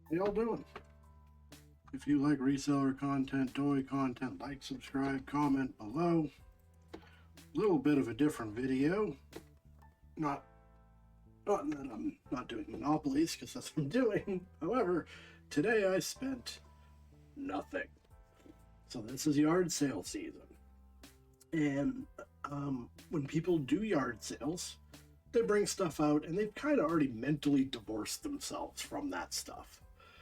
How y'all doing? If you like reseller content, toy content, like, subscribe, comment below. A little bit of a different video. Not that I'm not doing monopolies, because that's what I'm doing. However, today I spent nothing. So this is yard sale season. And when people do yard sales, they bring stuff out and they've kind of already mentally divorced themselves from that stuff.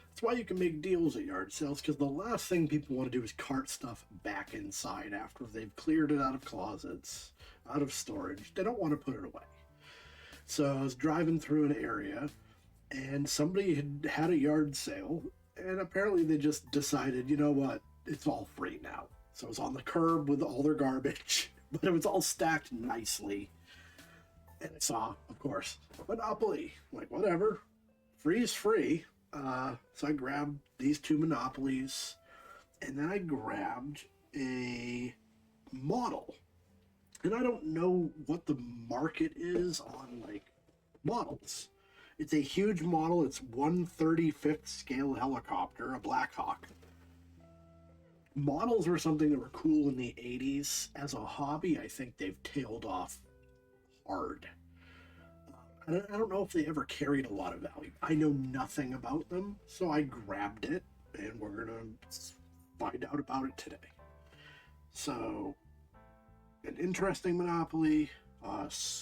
That's why you can make deals at yard sales, because the last thing people want to do is cart stuff back inside after they've cleared it out of closets, out of storage. They don't want to put it away. So I was driving through an area and somebody had a yard sale, and apparently they just decided, you know what, it's all free now. So it was on the curb with all their garbage, but it was all stacked nicely. And I saw, of course, Monopoly. I'm like, whatever, free is free. So I grabbed these two Monopolies, and then I grabbed a model. And I don't know what the market is on, like, models. It's a huge model. It's 1/35th scale helicopter, a Black Hawk. Models were something that were cool in the 80s. As a hobby, I think they've tailed off hard. I don't know if they ever carried a lot of value. I know nothing about them, so I grabbed it, and we're going to find out about it today. So, an interesting Monopoly,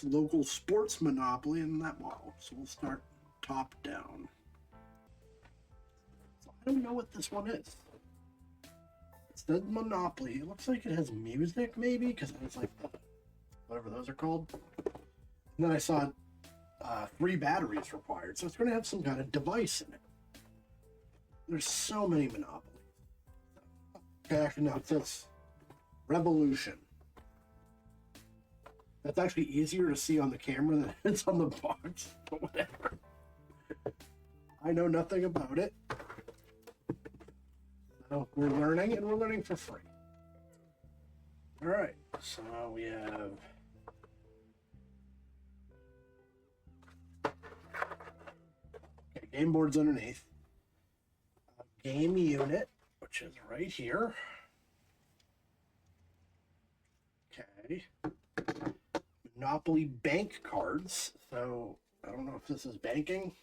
local sports Monopoly in that model. So we'll start top down. So I don't know what this one is. It says Monopoly. It looks like it has music, maybe, because it's like, whatever those are called. And then I saw 3 batteries required, so it's going to have some kind of device in it. There's so many Monopolies. Okay, actually, no, it says Revolution. That's actually easier to see on the camera than it's on the box, but whatever. I know nothing about it. So we're learning, and we're learning for free. Alright, so we have game board's underneath. A game unit, which is right here. Okay. Monopoly bank cards. So I don't know if this is banking,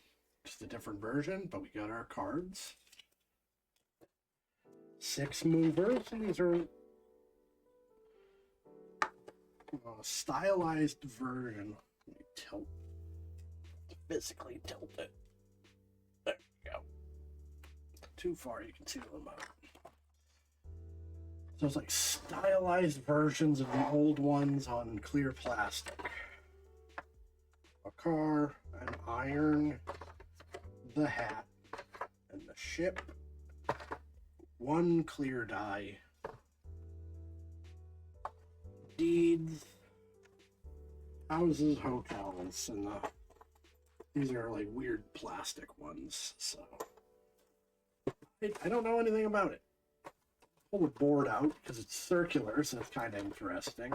just a different version, but we got our cards. 6 movers, and these are a stylized version. Let me physically tilt it. There you go. Too far, you can see them out. So it's like stylized versions of the old ones on clear plastic. A car, an iron, the hat, and the ship. 1 clear die. Deeds, houses, hotels, and these are like weird plastic ones, so I don't know anything about it. Pull the board out because it's circular, so it's kind of interesting.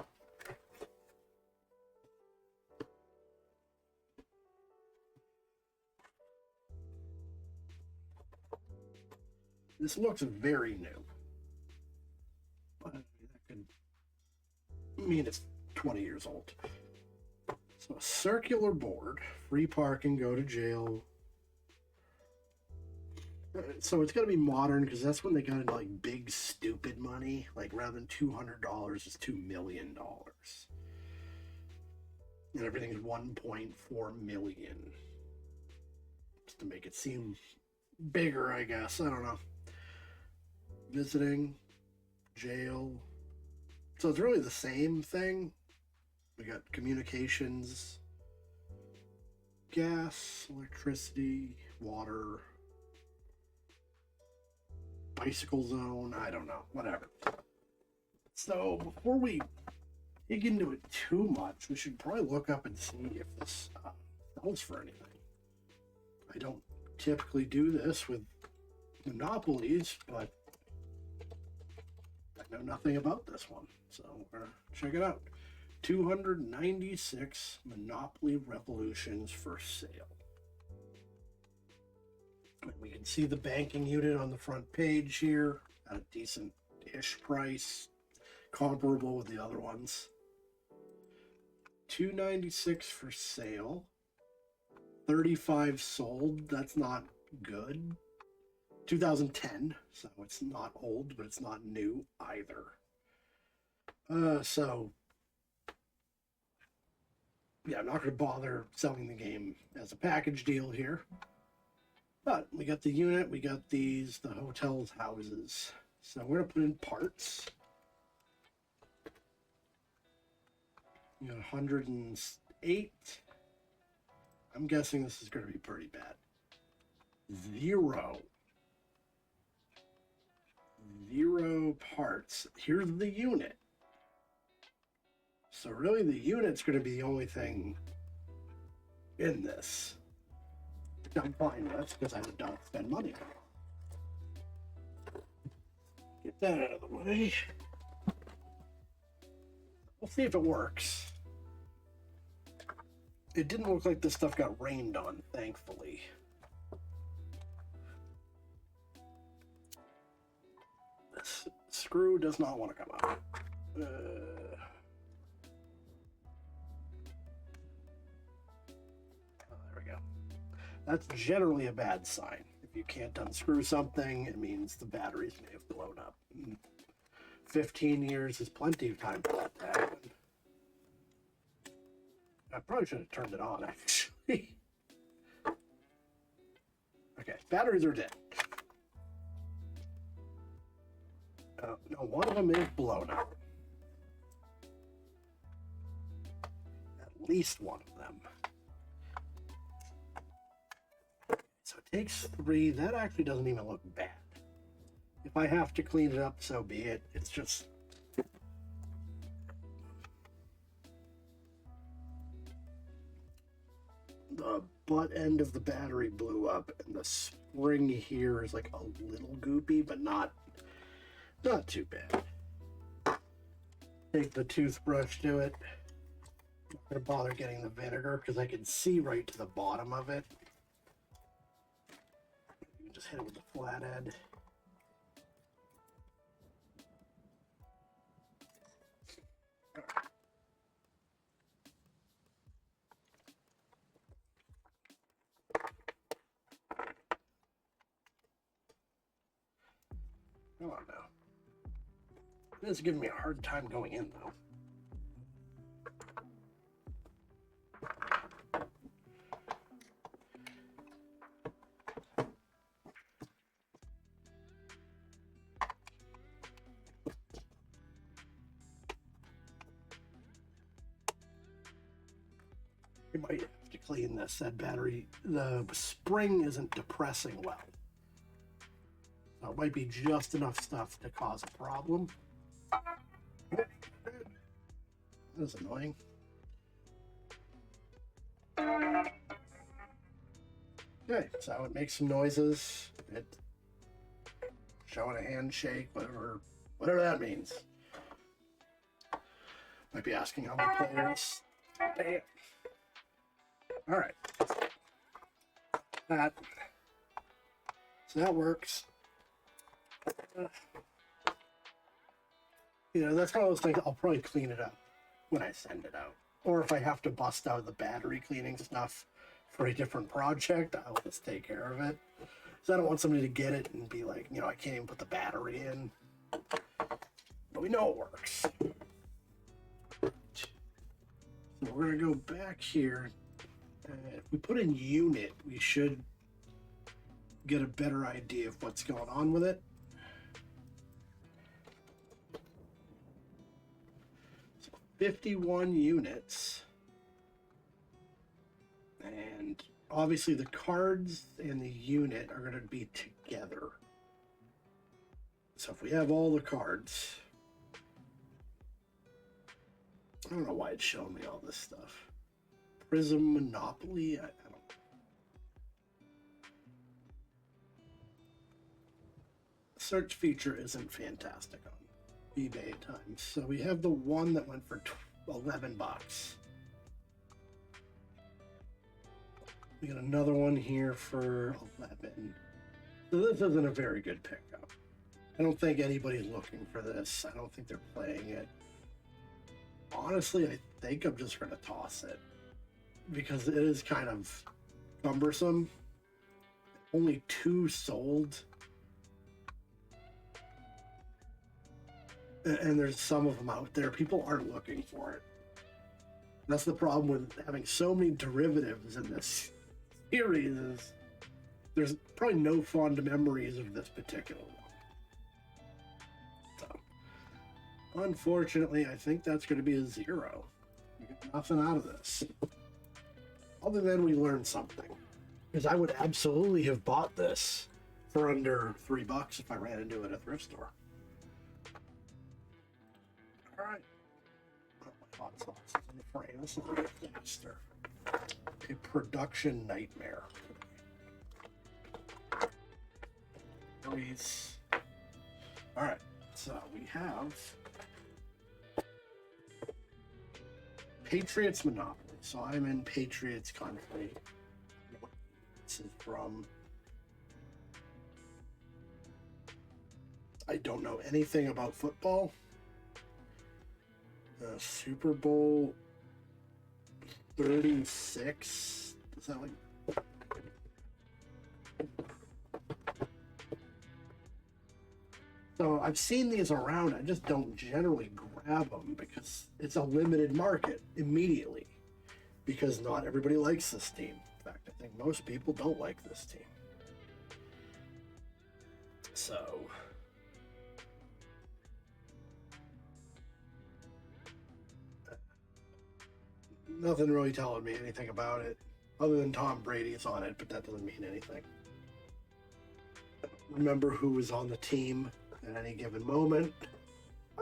This looks very new, but that could mean it's 20 years old. So a circular board, free parking, go to jail. So it's got to be modern, because that's when they got into like big stupid money. Like rather than $200, it's $2 million, and everything's 1.4 million, just to make it seem bigger, I guess. I don't know. Visiting, jail. So it's really the same thing. We got communications, gas, electricity, water, bicycle zone, I don't know, whatever. So before we dig into it too much, we should probably look up and see if this sells for anything. I don't typically do this with Monopolies, but I know nothing about this one, so we're gonna check it out. 296 Monopoly Revolutions for sale. We can see the banking unit on the front page here at a decent-ish price, comparable with the other ones. $296 for sale. 35 sold. That's not good. 2010, so it's not old, but it's not new either. So yeah, I'm not going to bother selling the game as a package deal here. But we got the unit, we got the hotel's houses. So we're going to put in parts. We got 108. I'm guessing this is going to be pretty bad. 0 parts. Here's the unit. So really the unit's going to be the only thing in this. I'm fine with, because I don't spend money on it. Get that out of the way. We'll see if it works. It didn't look like this stuff got rained on, thankfully. This screw does not want to come out. There we go. That's generally a bad sign. If you can't unscrew something, it means the batteries may have blown up. 15 years is plenty of time for that to happen. I probably should have turned it on, actually. Okay, batteries are dead. No, one of them is blown up. At least one of them. So it takes 3. That actually doesn't even look bad. If I have to clean it up, so be it. It's just... the butt end of the battery blew up, and the spring here is like a little goopy, but not too bad. Take the toothbrush to it. I'm not gonna bother getting the vinegar because I can see right to the bottom of it. You can just hit it with the flathead. Come on now. This is giving me a hard time going in, though. You might have to clean this. That battery, the spring isn't depressing well. So it might be just enough stuff to cause a problem. That's annoying. Okay, so it makes some noises. It showing a handshake, whatever that means. Might be asking how many players. Damn. All right. So that works. You know, that's one of those things. I'll probably clean it up when I send it out, or if I have to bust out the battery cleaning stuff for a different project, I'll just take care of it. So I don't want somebody to get it and be like, you know, I can't even put the battery in. But we know it works. So we're gonna go back here. If we put in unit, we should get a better idea of what's going on with it. So 51 units. And obviously the cards and the unit are going to be together. So if we have all the cards, I don't know why it's showing me all this stuff. Prism Monopoly, I don't know. Search feature isn't fantastic on eBay at times. So we have the one that went for 11 bucks. We got another one here for 11. So this isn't a very good pickup. I don't think anybody's looking for this. I don't think they're playing it. Honestly, I think I'm just going to toss it because it is kind of cumbersome. Only 2 sold. And there's some of them out there. People aren't looking for it. That's the problem with having so many derivatives in this series is there's probably no fond memories of this particular one. So, unfortunately, I think that's going to be a 0. We get nothing out of this. Other than we learned something. Because I would absolutely have bought this for under $3 if I ran into it at a thrift store. All right. Oh, my hot sauce is in the frame. This is a disaster. A production nightmare. Please. All right. So we have Patriots Monopoly. So I'm in Patriots country. This is from. I don't know anything about football. Super Bowl 36. Is that like? So I've seen these around. I just don't generally grab them because it's a limited market immediately. Because not everybody likes this team. In fact, I think most people don't like this team. So. Nothing really telling me anything about it, other than Tom Brady's on it, but that doesn't mean anything. I don't remember who was on the team at any given moment.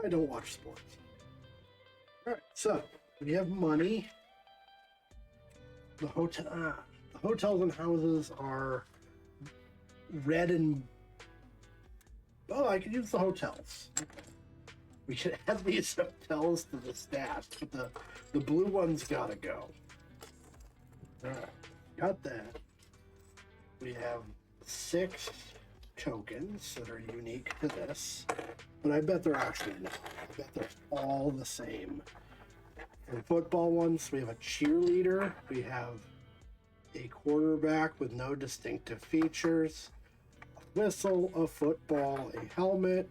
I don't watch sports. All right, so when you have money, the hotels and houses are red and. Oh, I could use the hotels. We should add these hotels to the stash, but the blue one's gotta go. Alright, got that. We have 6 tokens that are unique to this, but I bet they're actually not. I bet they're all the same. For football ones, we have a cheerleader, we have a quarterback with no distinctive features, a whistle, a football, a helmet,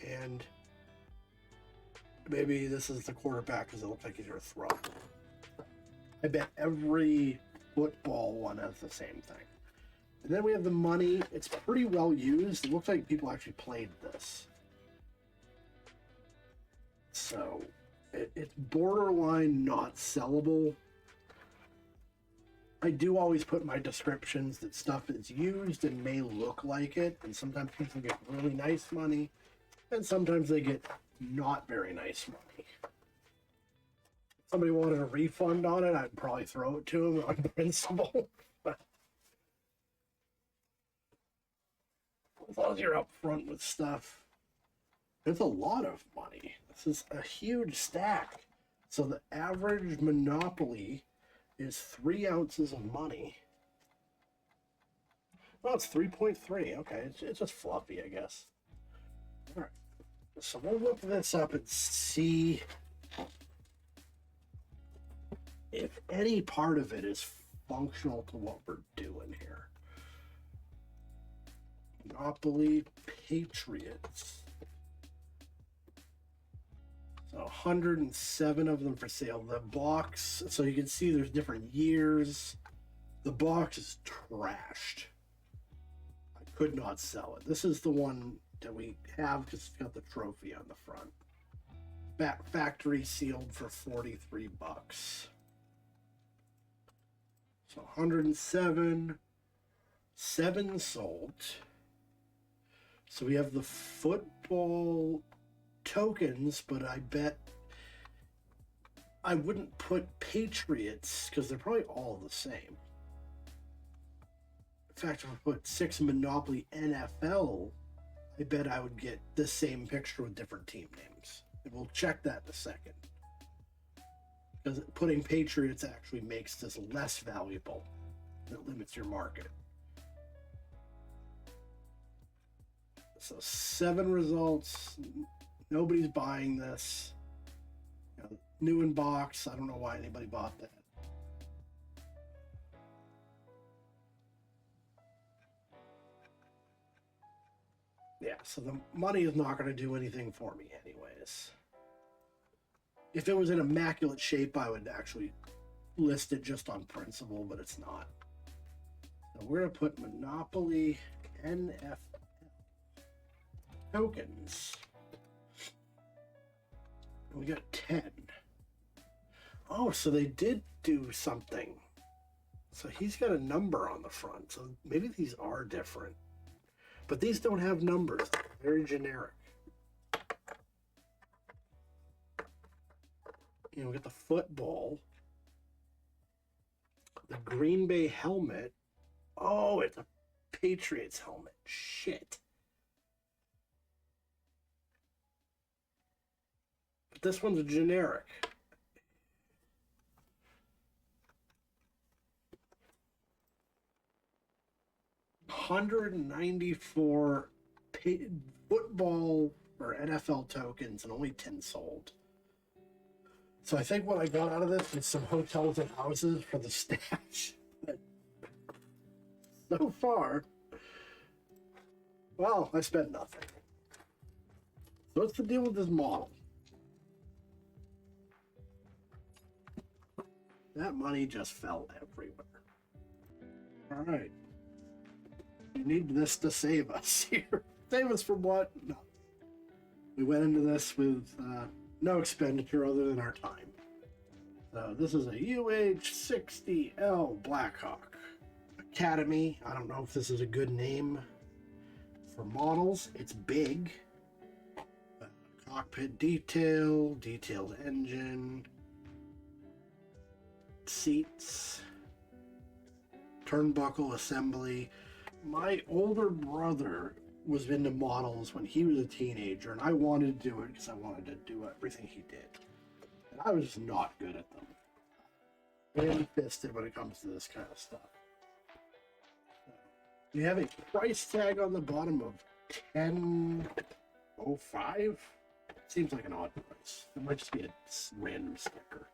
and maybe this is the quarterback because it looks like he's going to throw. I bet every football one has the same thing. And then we have the money. It's pretty well used. It looks like people actually played this. So it's borderline not sellable. I do always put in my descriptions that stuff is used and may look like it. And sometimes people get really nice money. And sometimes they get not very nice money. If somebody wanted a refund on it, I'd probably throw it to them on principle. But as long as you're up front with stuff, it's a lot of money. This is a huge stack. So the average Monopoly is 3 ounces of money. Well, it's 3.3. Okay, it's just fluffy, I guess. All right. So we'll look this up and see if any part of it is functional to what we're doing here. Monopoly Patriots. So 107 of them for sale. The box, so you can see there's different years. The box is trashed. I could not sell it. This is the one that we have because it's got the trophy on the front. Factory sealed for $43. So 107, 7 sold. So we have the football tokens, but I bet I wouldn't put Patriots because they're probably all the same. In fact, if I put 6 Monopoly NFL, I bet I would get the same picture with different team names. And we'll check that in a second. Because putting Patriots actually makes this less valuable. It limits your market. So 7 results. Nobody's buying this. You know, new in box. I don't know why anybody bought that. Yeah, so the money is not going to do anything for me anyways. If it was in immaculate shape, I would actually list it just on principle, but it's not. So we're going to put Monopoly NFL tokens. We got 10. Oh, so they did do something. So he's got a number on the front. So maybe these are different. But these don't have numbers. They're very generic. You know, we got the football. The Green Bay helmet. Oh, it's a Patriots helmet. Shit. But this one's generic. $194 football or NFL tokens and only 10 sold. So I think what I got out of this is some hotels and houses for the stash. But so far, well, I spent nothing. So what's the deal with this model? That money just fell everywhere. All right. We need this to save us here. Save us from what? No. We went into this with no expenditure other than our time. So this is a UH-60L Blackhawk Academy. I don't know if this is a good name for models. It's big. Cockpit detail, detailed engine, seats, turnbuckle assembly. My older brother was into models when he was a teenager, and I wanted to do it because I wanted to do everything he did. And I was just not good at them. Ham-fisted when it comes to this kind of stuff. You have a price tag on the bottom of $10.05. Seems like an odd price. It might just be a random sticker.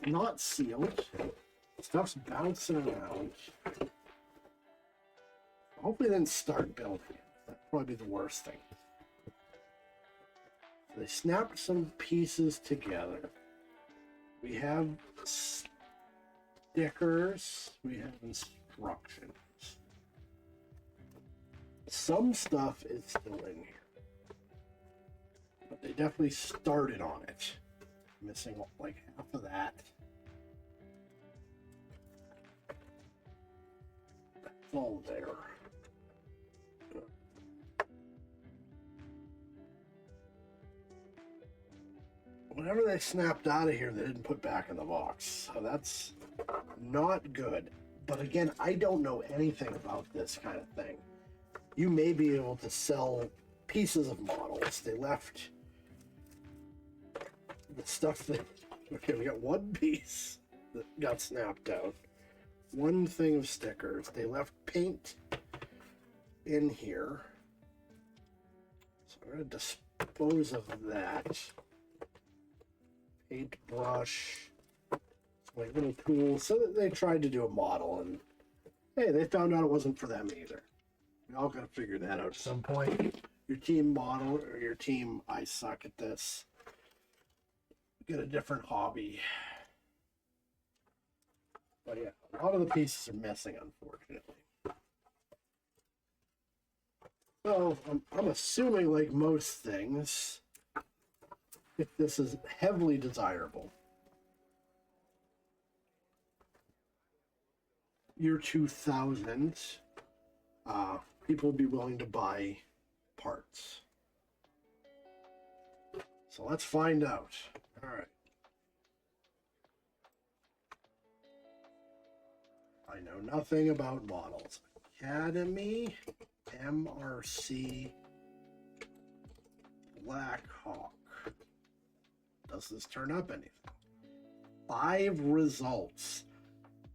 Not sealed. Stuff's bouncing around. Hopefully then start building it. That'd probably be the worst thing. So they snapped some pieces together. We have stickers. We have instructions. Some stuff is still in here. But they definitely started on it. Missing like half of that. That's all there. Whatever they snapped out of here, they didn't put back in the box. So that's not good. But again, I don't know anything about this kind of thing. You may be able to sell pieces of models. They left the stuff that... Okay, we got one piece that got snapped out. One thing of stickers. They left paint in here. So I'm going to dispose of that. Paintbrush, like little tools. So that they tried to do a model, and hey, they found out it wasn't for them either. We all got to figure that out at some point. Your team model or your team, I suck at this. Get a different hobby. But yeah, a lot of the pieces are missing, unfortunately. So I'm assuming, like most things, if this is heavily desirable, year 2000, people would be willing to buy parts. So let's find out. All right. I know nothing about models. Academy, MRC, Blackhawk. Does this turn up anything? 5 results.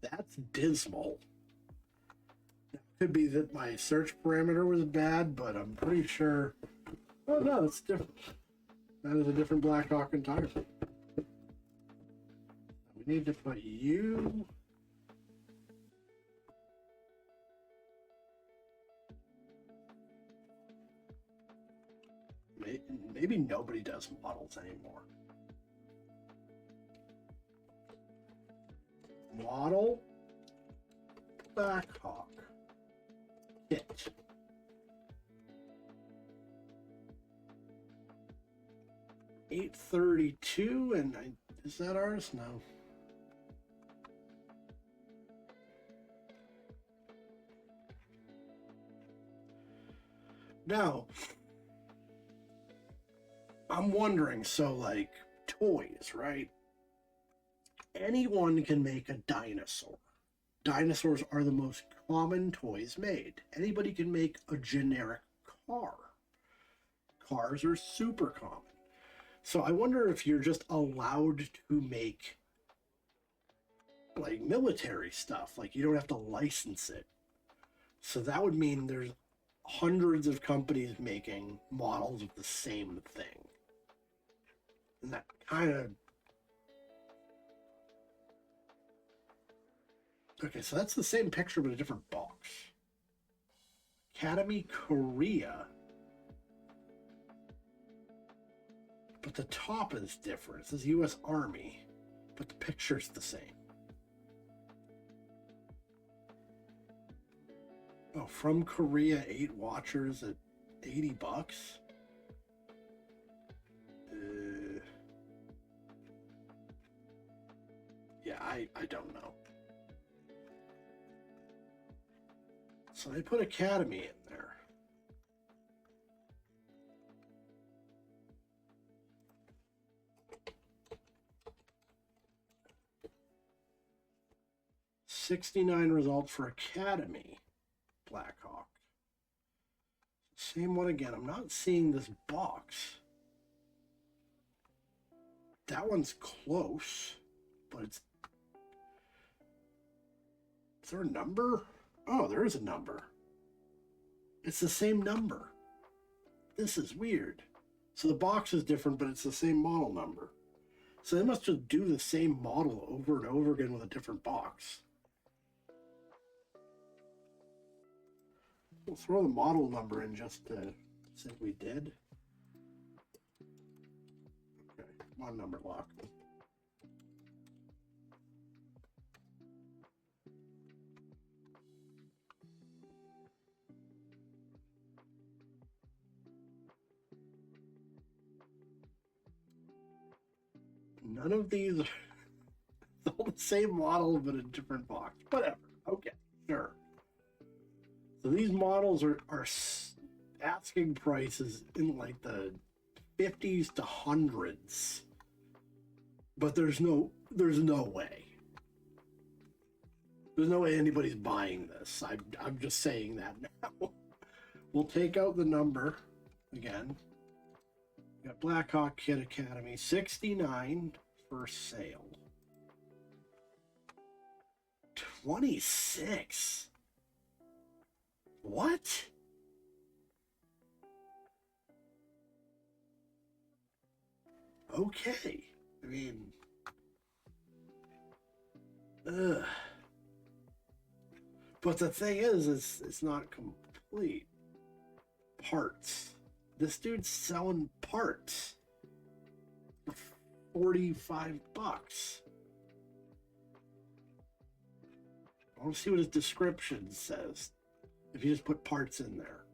That's dismal. Now, Could be that my search parameter was bad, but I'm pretty sure. Oh no, it's different. That is a different Blackhawk entirely. We need to put you. Maybe nobody does models anymore. Model Blackhawk kit. $832, and is that ours? No. Now, I'm wondering, so like toys, right? Anyone can make a dinosaur. Dinosaurs are the most common toys made. Anybody can make a generic car. Cars are super common. So I wonder if you're just allowed to make like military stuff, like you don't have to license it. So that would mean there's hundreds of companies making models of the same thing. And that kind of... Okay, so that's the same picture but a different box. Academy Korea. But the top is different. It says U.S. Army, but the picture's the same. Oh, from Korea, 8 watchers at $80. Yeah, I don't know. So they put Academy in there. $69 results for Academy Blackhawk. Same one again. I'm not seeing this box. That one's close, but it's... Is there a number? Oh, there is a number. It's the same number. This is weird. So the box is different, but it's the same model number. So they must just do the same model over and over again with a different box. We'll throw the model number in just to say we did. Okay, mod number lock. None of these are all the same model, but a different box. Whatever. Okay, sure. So these models are asking prices in like the 50s to hundreds, but there's no way. There's no way anybody's buying this. I'm just saying that now. We'll take out the number again. We got Blackhawk Kit Academy, 69 for sale. 26. What? Okay. I mean, ugh. But the thing is, it's not complete. Parts. This dude's selling parts for $45. I want to see what his description says. If you just put parts in there.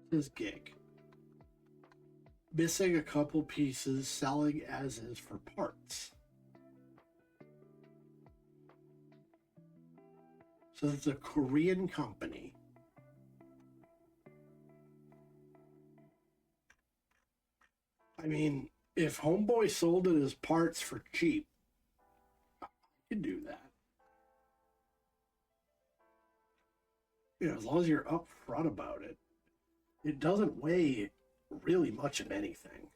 His gig. Missing a couple pieces, selling as is for parts. So it's a Korean company. I mean, If Homeboy sold it as parts for cheap, I could do that. As long as you're upfront about it. It doesn't weigh really much of anything.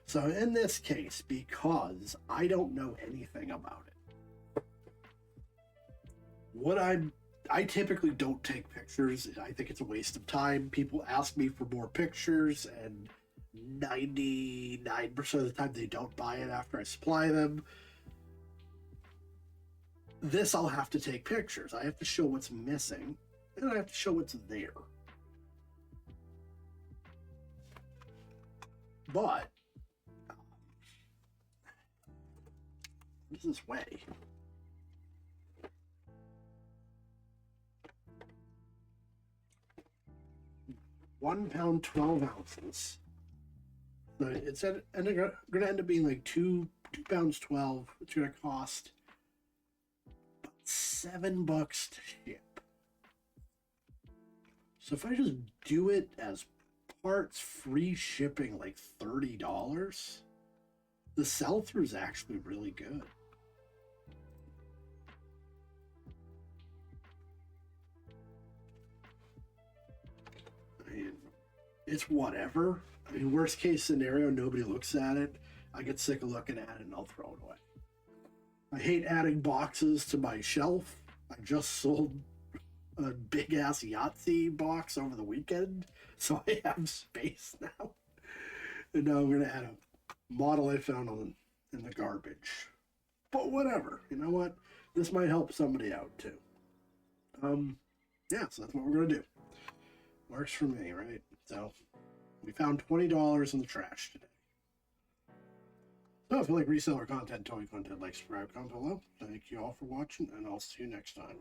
So in this case, because I don't know anything about it, I typically don't take pictures. I think it's a waste of time. People ask me for more pictures, and 99% of the time they don't buy it after I supply them. This I'll have to take pictures. I have to show what's missing, and I have to show what's there. But what does this weigh? £1 12 ounces. So it's going to end up being like £2 12. It's going to cost about $7 to ship. So if I just do it as parts, free shipping, like $30, the sell-through is actually really good. I mean, it's whatever. I mean, worst case scenario, nobody looks at it. I get sick of looking at it and I'll throw it away. I hate adding boxes to my shelf. I just sold a big ass Yahtzee box over the weekend, so I have space now. And now I'm gonna add a model I found in the garbage. But whatever, you know what? This might help somebody out too. Yeah, so that's what we're gonna do. Works for me, right? So we found $20 in the trash today. So if you like reseller content, toy content, like, subscribe, comment below. Thank you all for watching, and I'll see you next time.